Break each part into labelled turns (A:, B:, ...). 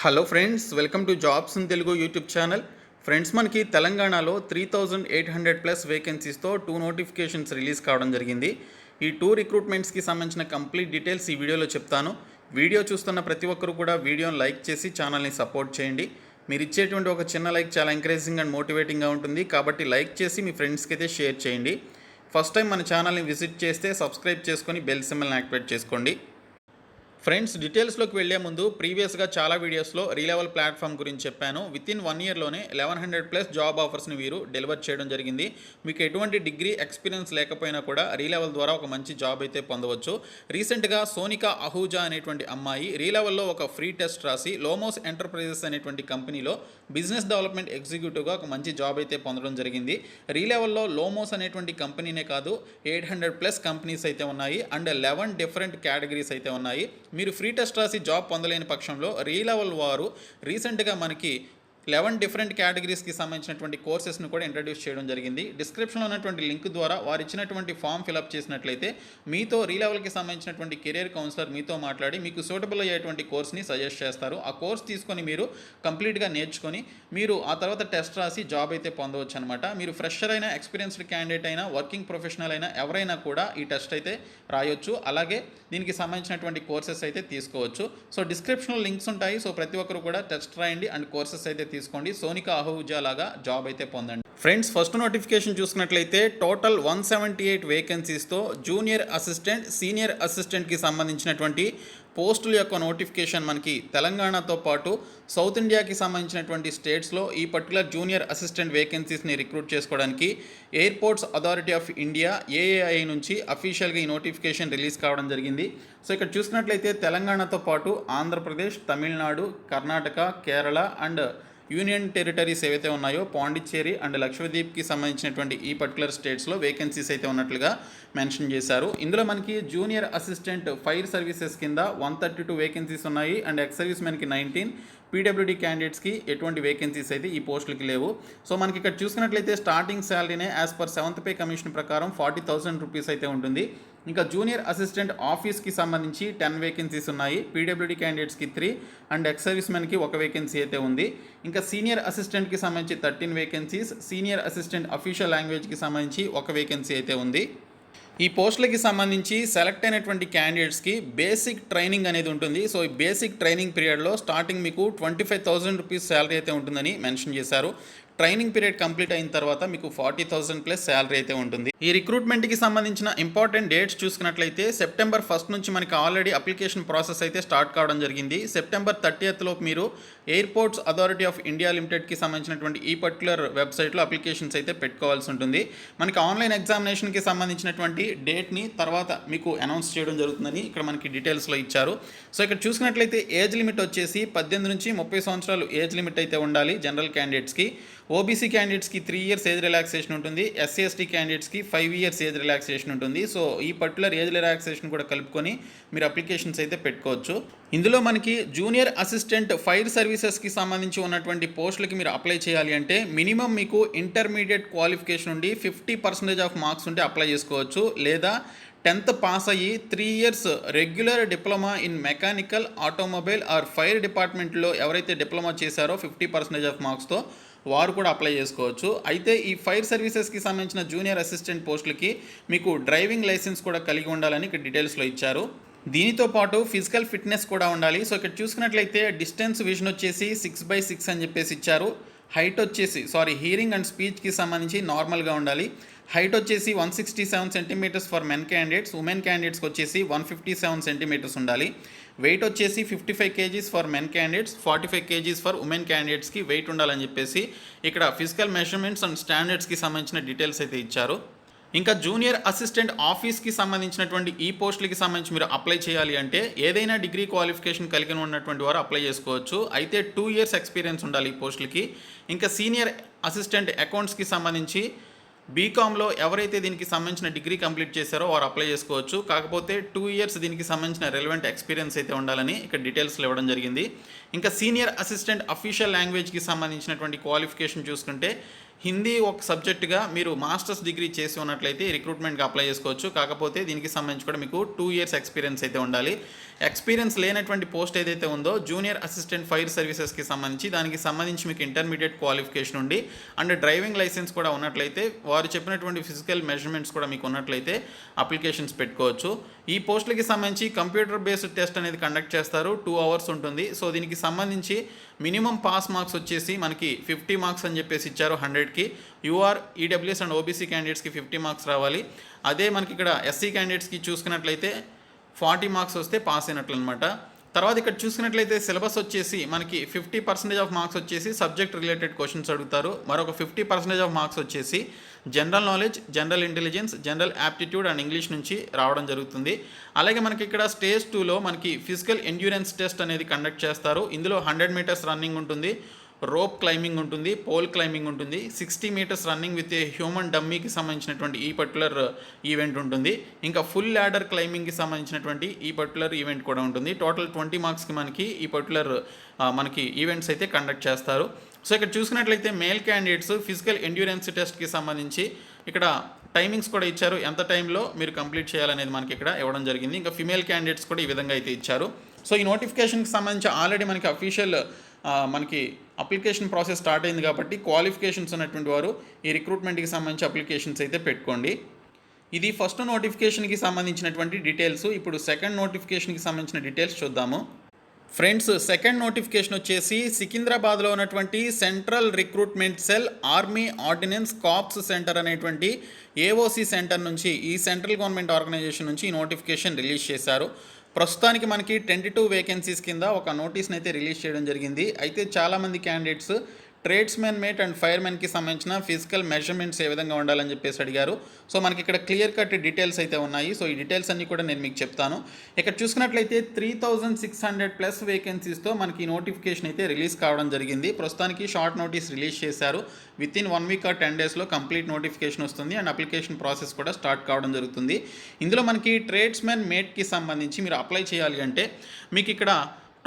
A: Hello friends, welcome to jobs in Telugu YouTube channel. Friends, మనకి తెలంగాణలో 3800+ వేకెన్సీస్తో 2 notifications release కావడం జరిగింది. ఈ 2 రిక్రూట్మెంట్స్కి సంబంధించిన కంప్లీట్ డీటెయిల్స్ ఈ వీడియోలో చెప్తాను. వీడియో చూస్తున్న ప్రతి ఒక్కరు కూడా వీడియోని లైక్ చేసి ఛానల్ని సపోర్ట్ చేయండి. మీరు ఇచ్చేటువంటి ఒక చిన్న లైక్ చాలా ఎంకరేజింగ్ అండ్ మోటివేటింగ్గా ఉంటుంది, కాబట్టి లైక్ చేసి మీ ఫ్రెండ్స్కి అయితే షేర్ చేయండి. ఫస్ట్ టైం మన ఛానల్ని విజిట్ చేస్తే సబ్స్క్రైబ్ చేసుకొని బెల్ సింబల్ని యాక్టివేట్ చేసుకోండి. ఫ్రెండ్స్, డీటెయిల్స్లోకి వెళ్లే ముందు ప్రీవియస్గా చాలా వీడియోస్లో రీలెవల్ ప్లాట్ఫామ్ గురించి చెప్పాను. వితిన్ 1 ఇయర్లోనే 1100+ జాబ్ ఆఫర్స్ని వీరు డెలివర్ చేయడం జరిగింది. మీకు ఎటువంటి డిగ్రీ ఎక్స్పీరియన్స్ లేకపోయినా కూడా రీలెవల్ ద్వారా ఒక మంచి జాబ్ అయితే పొందవచ్చు. రీసెంట్గా సోనికా అహూజా అనేటువంటి అమ్మాయి రీలెవల్లో ఒక ఫ్రీ టెస్ట్ రాసి లోమోస్ ఎంటర్ప్రైజెస్ అనేటువంటి కంపెనీలో బిజినెస్ డెవలప్మెంట్ ఎగ్జిక్యూటివ్గా ఒక మంచి జాబ్ అయితే పొందడం జరిగింది. రీలెవల్లో లోమోస్ అనేటువంటి కంపెనీనే కాదు, 800+ కంపెనీస్ అయితే ఉన్నాయి అండ్ 11 డిఫరెంట్ కేటగిరీస్ అయితే ఉన్నాయి. మీరు ఫ్రీ టెస్ట్ రాసి జాబ్ పొందలేని పక్షంలో రీలెవల్ వారు రీసెంట్గా మనకి 11 డిఫరెంట్ కేటగిరీస్కి సంబంధించినటువంటి కోర్సెస్ను కూడా ఇంట్రడ్యూస్ చేయడం జరిగింది. డిస్క్రిప్షన్లో ఉన్నటువంటి లింక్ ద్వారా వారు ఇచ్చినటువంటి ఫామ్ ఫిలప్ చేసినట్లయితే మీతో రీలెవల్కి సంబంధించినటువంటి కెరియర్ కౌన్సిలర్ మీతో మాట్లాడి మీకు సూటబుల్ అయ్యేటువంటి కోర్స్ని సజెస్ట్ చేస్తారు. ఆ కోర్స్ తీసుకొని మీరు కంప్లీట్గా నేర్చుకొని మీరు ఆ తర్వాత టెస్ట్ రాసి జాబ్ అయితే పొందవచ్చు అనమాట. మీరు ఫ్రెషర్ అయినా, ఎక్స్పీరియన్స్డ్ క్యాండిడేట్ అయినా, వర్కింగ్ ప్రొఫెషనల్ అయినా ఎవరైనా కూడా ఈ టెస్ట్ అయితే రాయొచ్చు. అలాగే దీనికి సంబంధించినటువంటి కోర్సెస్ అయితే తీసుకోవచ్చు. సో డిస్క్రిప్షన్లో లింక్స్ ఉంటాయి. సో ప్రతి ఒక్కరు కూడా టెస్ట్ రాయండి అండ్ కోర్సెస్ అయితే తీసుకోండి. సోనికా అహూజా లాగా జాబ్ అయితే పొందండి. ఫ్రెండ్స్, ఫస్ట్ నోటిఫికేషన్ చూసుకున్నట్లయితే టోటల్ 178 వేకెన్సీస్తో జూనియర్ అసిస్టెంట్, సీనియర్ అసిస్టెంట్కి సంబంధించినటువంటి పోస్టుల యొక్క నోటిఫికేషన్ మనకి తెలంగాణతో పాటు సౌత్ ఇండియాకి సంబంధించినటువంటి స్టేట్స్లో ఈ పర్టికులర్ జూనియర్ అసిస్టెంట్ వేకెన్సీస్ని రిక్రూట్ చేసుకోవడానికి airports authority of India AAI నుంచి అఫీషియల్గా ఈ నోటిఫికేషన్ రిలీజ్ కావడం జరిగింది. సో ఇక్కడ చూసుకున్నట్లయితే తెలంగాణతో పాటు Andhra Pradesh, Tamil Nadu, Karnataka, Kerala and union territories ఏవైతే ఉన్నాయో పాండిచ్చేరి అండ్ లక్షద్వీప్కి సంబంధించినటువంటి ఈ పర్టికులర్ స్టేట్స్లో వేకెన్సీస్ అయితే ఉన్నట్లుగా మెన్షన్ చేశారు. ఇందులో మనకి జూనియర్ అసిస్టెంట్ ఫైర్ సర్వీసెస్ కింద 132 వేకెన్సీస్ ఉన్నాయి అండ్ ఎక్స్ సర్వీస్ మెన్కి 19, పీడబ్ల్యూడీ క్యాండిడేట్స్కి ఎటువంటి వేకెన్సీస్ అయితే ఈ పోస్టులకి లేవు. సో మనకి ఇక్కడ చూసుకున్నట్లయితే స్టార్టింగ్ శాలరీనే as per 7th pay commission ప్రకారం 40,000 రూపీస్ అయితే ఉంటుంది. ఇంకా జూనియర్ అసిస్టెంట్ ఆఫీస్కి సంబంధించి 10 వేకెన్సీస్ ఉన్నాయి, పీడబ్ల్యూడీ క్యాండిడేట్స్కి 3 అండ్ ఎక్స్ సర్వీస్ మెన్కి 1 వేకెన్సీ అయితే ఉంది. ఇంకా సీనియర్ అసిస్టెంట్కి సంబంధించి 13 వేకెన్సీస్, సీనియర్ అసిస్టెంట్ అఫీషియల్ లాంగ్వేజ్కి సంబంధించి 1 వేకెన్సీ అయితే ఉంది. ఈ పోస్టులకి సంబంధించి సెలెక్ట్ అయినటువంటి క్యాండిడేట్స్కి బేసిక్ ట్రైనింగ్ అనేది ఉంటుంది. సో ఈ బేసిక్ ట్రైనింగ్ పీరియడ్లో స్టార్టింగ్ మీకు 25,000 రూపీస్ శాలరీ అయితే ఉంటుందని మెన్షన్ చేశారు. ట్రైనింగ్ పీరియడ్ కంప్లీట్ అయిన తర్వాత మీకు 40,000+ శాలరీ అయితే ఉంటుంది. ఈ రిక్రూట్మెంట్కి సంబంధించిన ఇంపార్టెంట్ డేట్స్ చూసుకున్నట్లయితే సెప్టెంబర్ 1 నుంచి మనకి ఆల్రెడీ అప్లికేషన్ ప్రాసెస్ అయితే స్టార్ట్ కావడం జరిగింది. సెప్టెంబర్ 30th లోపు మీరు ఎయిర్పోర్ట్స్ అథారిటీ ఆఫ్ ఇండియా లిమిటెడ్కి సంబంధించినటువంటి ఈ పర్టికులర్ వెబ్సైట్లో అప్లికేషన్స్ అయితే పెట్టుకోవాల్సి ఉంటుంది. మనకి ఆన్లైన్ ఎగ్జామినేషన్కి సంబంధించినటువంటి డేట్ని తర్వాత మీకు అనౌన్స్ చేయడం జరుగుతుందని ఇక్కడ మనకి డీటెయిల్స్లో ఇచ్చారు. సో ఇక్కడ చూసుకున్నట్లయితే ఏజ్ లిమిట్ వచ్చేసి 18 నుంచి 30 సంవత్సరాలు ఏజ్ లిమిట్ అయితే ఉండాలి జనరల్ క్యాండిడేట్స్కి. ఓబీసీ క్యాండిడేట్స్కి 3 years ఏజ్ రిలాక్సేషన్ ఉంటుంది. ఎస్సీ ఎస్టీ క్యాండిడేట్స్కి 5 years ఏజ్ రిలాక్సేషన్ ఉంటుంది. సో ఈ పర్టికులర్ ఏజ్ రిలాక్సేషన్ కూడా కలుపుకొని మీరు అప్లికేషన్స్ అయితే పెట్టుకోవచ్చు. ఇందులో మనకి జూనియర్ అసిస్టెంట్ ఫైర్ సర్వీసెస్కి సంబంధించి ఉన్నటువంటి పోస్టులకి మీరు అప్లై చేయాలి అంటే మినిమం మీకు ఇంటర్మీడియట్ క్వాలిఫికేషన్ నుండి 50% ఆఫ్ మార్క్స్ ఉంటే అప్లై చేసుకోవచ్చు. లేదా 10th పాస్ అయ్యి 3 years regular diploma in mechanical, automobile or fire డిపార్ట్మెంట్లో ఎవరైతే డిప్లొమా చేశారో 50% ఆఫ్ మార్క్స్తో వారు కూడా అప్లై చేసుకోవచ్చు. అయితే ఈ ఫైర్ సర్వీసెస్కి సంబంధించిన జూనియర్ అసిస్టెంట్ పోస్టులకి మీకు డ్రైవింగ్ లైసెన్స్ కూడా కలిగి ఉండాలని ఇక్కడ డీటెయిల్స్లో ఇచ్చారు. దీనితో పాటు ఫిజికల్ ఫిట్నెస్ కూడా ఉండాలి. సో ఇక్కడ చూసుకున్నట్లయితే డిస్టెన్స్ విజన్ వచ్చేసి 6/6 అని చెప్పేసి ఇచ్చారు. హైట్ వచ్చేసి హీరింగ్ అండ్ స్పీచ్కి సంబంధించి నార్మల్గా ఉండాలి. హైట్ వచ్చేసి 167 centimetres for men candidates, women క్యాండిడేట్స్కి వచ్చేసి 157 సెంటీమీటర్స్ ఉండాలి. వెయిట్ వచ్చేసి 55 kgs for men candidates, 45 kgs for women క్యాండిడేట్స్కి వెయిట్ ఉండాలని చెప్పేసి ఇక్కడ ఫిజికల్ మెజర్మెంట్స్ అండ్ స్టాండర్డ్స్కి సంబంధించిన డీటెయిల్స్ అయితే ఇచ్చారు. ఇంకా జూనియర్ అసిస్టెంట్ ఆఫీస్కి సంబంధించినటువంటి ఈ పోస్టులకి సంబంధించి మీరు అప్లై చేయాలి అంటే ఏదైనా డిగ్రీ క్వాలిఫికేషన్ కలిగి ఉన్నటువంటి వారు అప్లై చేసుకోవచ్చు. అయితే 2 years ఎక్స్పీరియన్స్ ఉండాలి ఈ పోస్టులకి. ఇంకా సీనియర్ అసిస్టెంట్ అకౌంట్స్కి సంబంధించి బీకామ్లో ఎవరైతే దీనికి సంబంధించిన డిగ్రీ కంప్లీట్ చేశారో వారు అప్లై చేసుకోవచ్చు. కాకపోతే 2 years దీనికి సంబంధించిన రెలవెంట్ ఎక్స్పీరియన్స్ అయితే ఉండాలని ఇక్కడ డీటెయిల్స్లో ఇవ్వడం జరిగింది. ఇంకా సీనియర్ అసిస్టెంట్ అఫీషియల్ లాంగ్వేజ్కి సంబంధించినటువంటి క్వాలిఫికేషన్ చూసుకుంటే హిందీ ఒక సబ్జెక్టుగా మీరు మాస్టర్స్ డిగ్రీ చేసి ఉన్నట్లయితే రిక్రూట్మెంట్కి అప్లై చేసుకోవచ్చు. కాకపోతే దీనికి సంబంధించి కూడా మీకు 2 ఇయర్స్ ఎక్స్పీరియన్స్ అయితే ఉండాలి. ఎక్స్పీరియన్స్ లేనటువంటి పోస్ట్ ఏదైతే ఉందో జూనియర్ అసిస్టెంట్ ఫైర్ సర్వీసెస్కి సంబంధించి దానికి సంబంధించి మీకు ఇంటర్మీడియట్ క్వాలిఫికేషన్ ఉండి అండ్ డ్రైవింగ్ లైసెన్స్ కూడా ఉన్నట్లయితే వారు చెప్పినటువంటి ఫిజికల్ మెజర్మెంట్స్ కూడా మీకు ఉన్నట్లయితే అప్లికేషన్స్ పెట్టుకోవచ్చు. ఈ పోస్టులకి సంబంధించి కంప్యూటర్ బేస్డ్ టెస్ట్ అనేది కండక్ట్ చేస్తారు. 2 అవర్స్ ఉంటుంది. సో దీనికి సంబంధించి మినిమం పాస్ మార్క్స్ వచ్చేసి మనకి 50 మార్క్స్ అని చెప్పేసి ఇచ్చారు 100కి. యూఆర్, ఈడబ్ల్యూఎస్ అండ్ ఓబీసీ క్యాండిడేట్స్కి 50 మార్క్స్ రావాలి. అదే మనకి ఇక్కడ ఎస్సీ క్యాండిడేట్స్కి చూసుకున్నట్లయితే 40 మార్క్స్ వస్తే పాస్ అయినట్లు అనమాట. తర్వాత ఇక్కడ చూసుకున్నట్లయితే సిలబస్ వచ్చేసి మనకి 50% ఆఫ్ మార్క్స్ వచ్చేసి సబ్జెక్ట్ రిలేటెడ్ క్వశ్చన్స్ అడుగుతారు. మరొక 50% ఆఫ్ మార్క్స్ వచ్చేసి general knowledge, general intelligence, general aptitude and English నుంచి రావడం జరుగుతుంది. అలాగే మనకి ఇక్కడ స్టేజ్ 2లో మనకి ఫిజికల్ ఎండ్యూరెన్స్ టెస్ట్ అనేది కండక్ట్ చేస్తారు. ఇందులో 100 మీటర్స్ రన్నింగ్ ఉంటుంది, రోప్ క్లైంబింగ్ ఉంటుంది, పోల్ క్లైంబింగ్ ఉంటుంది, 60 metres running with a human డమ్మీకి సంబంధించినటువంటి ఈ పర్టికులర్ ఈవెంట్ ఉంటుంది. ఇంకా ఫుల్ ల్యాడర్ క్లైంబింగ్కి సంబంధించినటువంటి ఈ పర్టికులర్ ఈవెంట్ కూడా ఉంటుంది. టోటల్ 20 మార్క్స్కి మనకి ఈ పర్టికులర్ మనకి ఈవెంట్స్ అయితే కండక్ట్ చేస్తారు. సో ఇక్కడ చూసుకున్నట్లయితే మేల్ క్యాండిడేట్స్ ఫిజికల్ ఎండ్యూరెన్స్ టెస్ట్కి సంబంధించి ఇక్కడ టైమింగ్స్ కూడా ఇచ్చారు. ఎంత టైంలో మీరు కంప్లీట్ చేయాలనేది మనకి ఇక్కడ ఇవ్వడం జరిగింది. ఇంకా ఫిమేల్ క్యాండిడేట్స్ కూడా ఈ విధంగా అయితే ఇచ్చారు. సో ఈ నోటిఫికేషన్కి సంబంధించి ఆల్రెడీ మనకి అఫీషియల్ మనకి అప్లికేషన్ ప్రాసెస్ స్టార్ట్ అయింది కాబట్టి క్వాలిఫికేషన్స్ ఉన్నటువంటి వారు ఈ రిక్రూట్మెంట్కి సంబంధించి అప్లికేషన్స్ అయితే పెట్టుకోండి. ఇది ఫస్ట్ నోటిఫికేషన్కి సంబంధించినటువంటి డీటెయిల్స్. ఇప్పుడు సెకండ్ నోటిఫికేషన్కి సంబంధించిన డీటెయిల్స్ చూద్దాము. ఫ్రెండ్స్, సెకండ్ నోటిఫికేషన్ వచ్చేసి సికింద్రాబాద్లో ఉన్నటువంటి central recruitment cell army ordnance corps centre అనేటువంటి ఏఓసి సెంటర్ నుంచి, ఈ సెంట్రల్ గవర్నమెంట్ ఆర్గనైజేషన్ నుంచి ఈ నోటిఫికేషన్ రిలీజ్ చేశారు. ప్రస్తుతానికి మనకి 22 వేకెన్సీస్ కింద ఒక నోటీస్ని అయితే రిలీజ్ చేయడం జరిగింది. అయితే చాలామంది క్యాండిడేట్స్ ట్రేడ్స్మెన్ మేట్ అండ్ ఫైర్మెన్కి సంబంధించిన ఫిజికల్ మెజర్మెంట్స్ ఏ విధంగా ఉండాలని చెప్పేసి అడిగారు. సో మనకి ఇక్కడ క్లియర్ కట్ డీటెయిల్స్ అయితే ఉన్నాయి. సో ఈ డీటెయిల్స్ అన్నీ కూడా నేను మీకు చెప్తాను. ఇక్కడ చూసుకున్నట్లయితే 3600+ వేకెన్సీస్తో మనకి నోటిఫికేషన్ అయితే రిలీజ్ కావడం జరిగింది. ప్రస్తుతానికి షార్ట్ నోటీస్ రిలీజ్ చేశారు. విత్ ఇన్ 1 వీక్ ఆర్ 10 డేస్లో కంప్లీట్ నోటిఫికేషన్ వస్తుంది అండ్ అప్లికేషన్ ప్రాసెస్ కూడా స్టార్ట్ కావడం జరుగుతుంది. ఇందులో మనకి ట్రేడ్స్మెన్ మేట్కి సంబంధించి మీరు అప్లై చేయాలి అంటే మీకు ఇక్కడ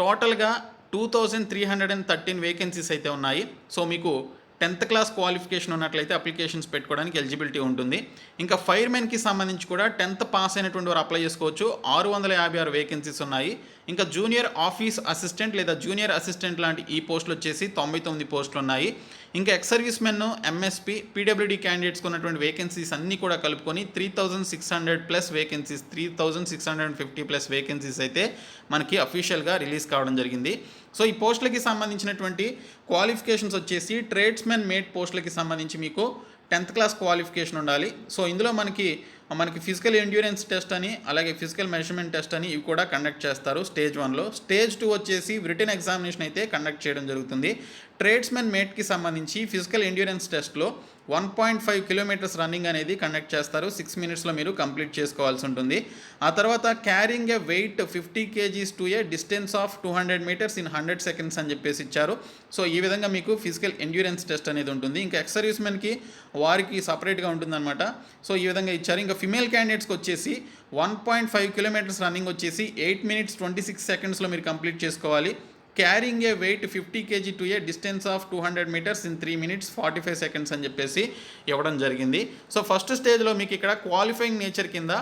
A: టోటల్గా 2313 వేకెన్సీస్ అయితే ఉన్నాయి. సో మీకు 10th క్లాస్ క్వాలిఫికేషన్ ఉన్నట్లయితే అప్లికేషన్స్ పెట్టుకోవడానికి ఎలిజిబిలిటీ ఉంటుంది. ఇంకా ఫైర్మెన్కి సంబంధించి కూడా 10th పాస్ అయినటువంటి వారు అప్లై చేసుకోవచ్చు. 656 వేకెన్సీస్ ఉన్నాయి. ఇంకా జూనియర్ ఆఫీస్ అసిస్టెంట్ లేదా జూనియర్ అసిస్టెంట్ లాంటి ఈ పోస్టులు వచ్చేసి 99 పోస్టులు ఉన్నాయి. ఇంకా ex service men, MSP, PWD క్యాండిడేట్స్కి ఉన్నటువంటి వేకెన్సీస్ అన్నీ కూడా కలుపుకొని 3600+ వేకెన్సీస్, 3650+ వేకెన్సీస్ అయితే మనకి అఫీషియల్గా రిలీజ్ కావడం జరిగింది. సో ఈ పోస్టులకి సంబంధించినటువంటి క్వాలిఫికేషన్స్ వచ్చేసి ట్రేడ్స్మెన్ మేట్ పోస్టులకి సంబంధించి మీకు 10th క్లాస్ క్వాలిఫికేషన్ ఉండాలి. సో ఇందులో మనకి ఫిజికల్ ఎండ్యూరెన్స్ టెస్ట్ అని, అలాగే ఫిజికల్ మెజర్మెంట్ టెస్ట్ అని ఇవి కూడా కండక్ట్ చేస్తారు స్టేజ్ 1లో. స్టేజ్ 2 వచ్చేసి రిటన్ ఎగ్జామినేషన్ అయితే కండక్ట్ చేయడం జరుగుతుంది. ట్రేడ్స్మెన్ మేట్కి సంబంధించి ఫిజికల్ ఎండ్యూరెన్స్ టెస్ట్లో 1.5 కిలోమీటర్స్ రన్నింగ్ అనేది కండక్ట్ చేస్తారు. 6 మినిట్స్లో మీరు కంప్లీట్ చేసుకోవాల్సి ఉంటుంది. ఆ తర్వాత carrying a weight 50 kgs to a distance of 200 metres in 100 seconds అని చెప్పేసి ఇచ్చారు. సో ఈ విధంగా మీకు ఫిజికల్ ఎండ్యూరెన్స్ టెస్ట్ అనేది ఉంటుంది. ఇంకా ఎక్స్ సర్వీస్మెన్కి వారికి సపరేట్గా ఉంటుందన్నమాట. సో ఈ విధంగా ఇచ్చారు. ఇంకా ఫిమేల్ క్యాండిడేట్స్కి వచ్చేసి 1.5 కిలోమీటర్స్ రన్నింగ్ వచ్చేసి 8 minutes 26 సెకండ్స్లో మీరు కంప్లీట్ చేసుకోవాలి. Carrying a weight 50 kg to a distance of 200 metres in 3 minutes 45 seconds అని చెప్పేసి ఇవ్వడం జరిగింది. సో ఫస్ట్ స్టేజ్లో మీకు ఇక్కడ క్వాలిఫైయింగ్ నేచర్ కింద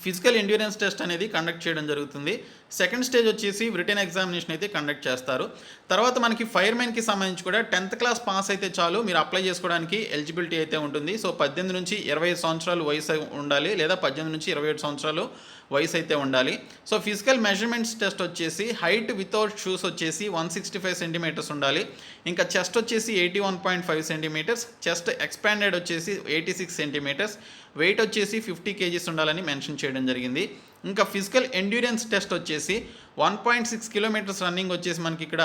A: ఫిజికల్ ఎండ్యూరెన్స్ టెస్ట్ అనేది కండక్ట్ చేయడం జరుగుతుంది. సెకండ్ స్టేజ్ వచ్చేసి రిటన్ ఎగ్జామినేషన్ అయితే కండక్ట్ చేస్తారు. తర్వాత మనకి ఫైర్మెన్కి సంబంధించి కూడా 10th క్లాస్ పాస్ అయితే చాలు, మీరు అప్లై చేసుకోవడానికి ఎలిజిబిలిటీ అయితే ఉంటుంది. సో 18 నుంచి 25 సంవత్సరాలు వయసు ఉండాలి, లేదా 18 నుంచి 27 సంవత్సరాలు వయసు అయితే ఉండాలి. సో ఫిజికల్ మెజర్మెంట్స్ టెస్ట్ వచ్చేసి హైట్ వితౌట్ షూస్ వచ్చేసి 165 సెంటీమీటర్స్ ఉండాలి. ఇంకా చెస్ట్ వచ్చేసి 81.5 సెంటీమీటర్స్, చెస్ట్ ఎక్స్పాండెడ్ వచ్చేసి 86 సెంటీమీటర్స్, వెయిట్ వచ్చేసి 50 kgs ఉండాలని మెన్షన్ చేయడం జరిగింది. ఇంకా ఫిజికల్ ఎండ్యూరెన్స్ టెస్ట్ వచ్చేసి 1.6 కిలోమీటర్స్ రన్నింగ్ వచ్చేసి మనకి ఇక్కడ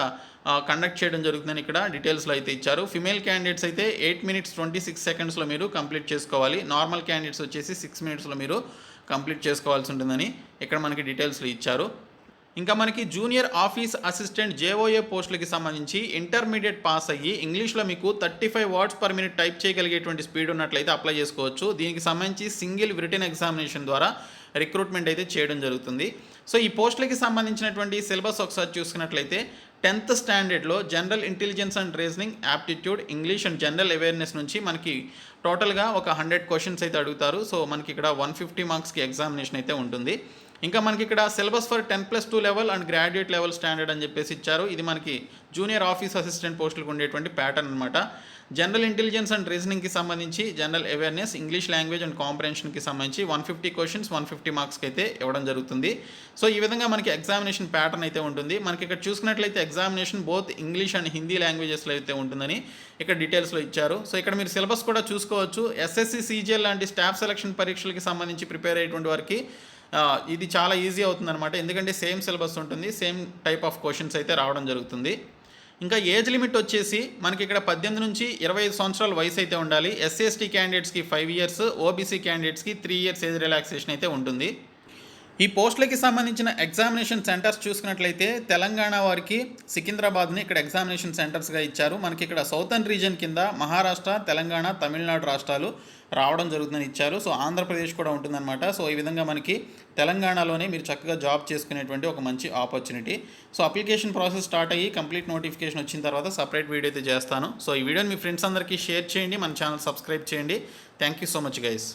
A: కండక్ట్ చేయడం జరుగుతుందని ఇక్కడ డీటెయిల్స్లో అయితే ఇచ్చారు. ఫిమేల్ క్యాండిడేట్స్ అయితే 8 minutes 26 secondsలో మీరు కంప్లీట్ చేసుకోవాలి. నార్మల్ క్యాండిడేట్స్ వచ్చేసి 6 minutesలో మీరు కంప్లీట్ చేసుకోవాల్సి ఉంటుందని ఇక్కడ మనకి డీటెయిల్స్లో ఇచ్చారు. ఇంకా మనకి జూనియర్ ఆఫీస్ అసిస్టెంట్ జేఓఏ పోస్టులకి సంబంధించి ఇంటర్మీడియట్ పాస్ అయ్యి ఇంగ్లీష్లో మీకు 35 words per minute టైప్ చేయగలిగేటువంటి స్పీడ్ ఉన్నట్లయితే అప్లై చేసుకోవచ్చు. దీనికి సంబంధించి సింగిల్ రిటన్ ఎగ్జామినేషన్ ద్వారా రిక్రూట్మెంట్ అయితే చేయడం జరుగుతుంది. సో ఈ పోస్టులకి సంబంధించినటువంటి సిలబస్ ఒకసారి చూసుకున్నట్లయితే 10th స్టాండర్డ్లో general intelligence and reasoning, aptitude, English and general awareness నుంచి మనకి టోటల్గా ఒక 100 క్వశ్చన్స్ అయితే అడుగుతారు. సో మనకి ఇక్కడ 150 మార్క్స్కి ఎగ్జామినేషన్ అయితే ఉంటుంది. ఇంకా మనకి ఇక్కడ syllabus for 10+2 level and graduate level standard అని చెప్పేసి ఇచ్చారు. ఇది మనకి జూనియర్ ఆఫీస్ అసిస్టెంట్ పోస్టులకు ఉండేటువంటి ప్యాటర్న్ అనమాట. జనరల్ ఇంటెలిజెన్స్ అండ్ రీజనింగ్కి సంబంధించి general awareness, English language and కాంప్రహెన్షన్కి సంబంధించి 150 క్వశ్చన్స్ 150 మార్క్స్కి అయితే ఇవ్వడం జరుగుతుంది. సో ఈ విధంగా మనకి ఎగ్జామినేషన్ ప్యాటర్న్ అయితే ఉంటుంది. మనకి ఇక్కడ చూసుకున్నట్లయితే examination both English and Hindi లాంగ్వేజెస్లో అయితే ఉంటుందని ఇక్కడ డీటెయిల్స్లో ఇచ్చారు. సో ఇక్కడ మీరు సిలబస్ కూడా చూసుకోవచ్చు. ఎస్ఎస్సి, సీజీఎల్ లాంటి స్టాఫ్ సెలక్షన్ పరీక్షలకి సంబంధించి ప్రిపేర్ అయ్యేటువంటి వారికి ఇది చాలా ఈజీ అవుతుందన్నమాట. ఎందుకంటే సేమ్ సిలబస్ ఉంటుంది, సేమ్ టైప్ ఆఫ్ క్వశ్చన్స్ అయితే రావడం జరుగుతుంది. ఇంకా ఏజ్ లిమిట్ వచ్చేసి మనకి ఇక్కడ 18 నుంచి 25 సంవత్సరాల వయసు అయితే ఉండాలి. ఎస్సీ ఎస్టీ క్యాండిడేట్స్కి 5 ఇయర్స్, ఓబీసీ క్యాండిడేట్స్కి 3 ఇయర్స్ ఏజ్ రిలాక్సేషన్ అయితే ఉంటుంది. ఈ పోస్టులకి సంబంధించిన ఎగ్జామినేషన్ సెంటర్స్ చూసుకున్నట్లయితే తెలంగాణ వారికి సికింద్రాబాద్ని ఇక్కడ ఎగ్జామినేషన్ సెంటర్స్గా ఇచ్చారు. మనకి ఇక్కడ సౌతర్న్ రీజన్ కింద మహారాష్ట్ర, తెలంగాణ, తమిళనాడు రాష్ట్రాలు రావడం జరుగుతుందని ఇచ్చారు. సో ఆంధ్రప్రదేశ్ కూడా ఉంటుందన్నమాట. సో ఈ విధంగా మనకి తెలంగాణలోనే మీరు చక్కగా జాబ్ చేసుకునేటువంటి ఒక మంచి opportunity. So application process start అయ్యి కంప్లీట్ నోటిఫికేషన్ వచ్చిన తర్వాత సపరేట్ వీడియో అయితే చేస్తాను. సో ఈ వీడియోని మీ ఫ్రెండ్స్ అందరికీ షేర్ చేయండి, మన ఛానల్ సబ్స్క్రైబ్ చేయండి. Thank you so much guys.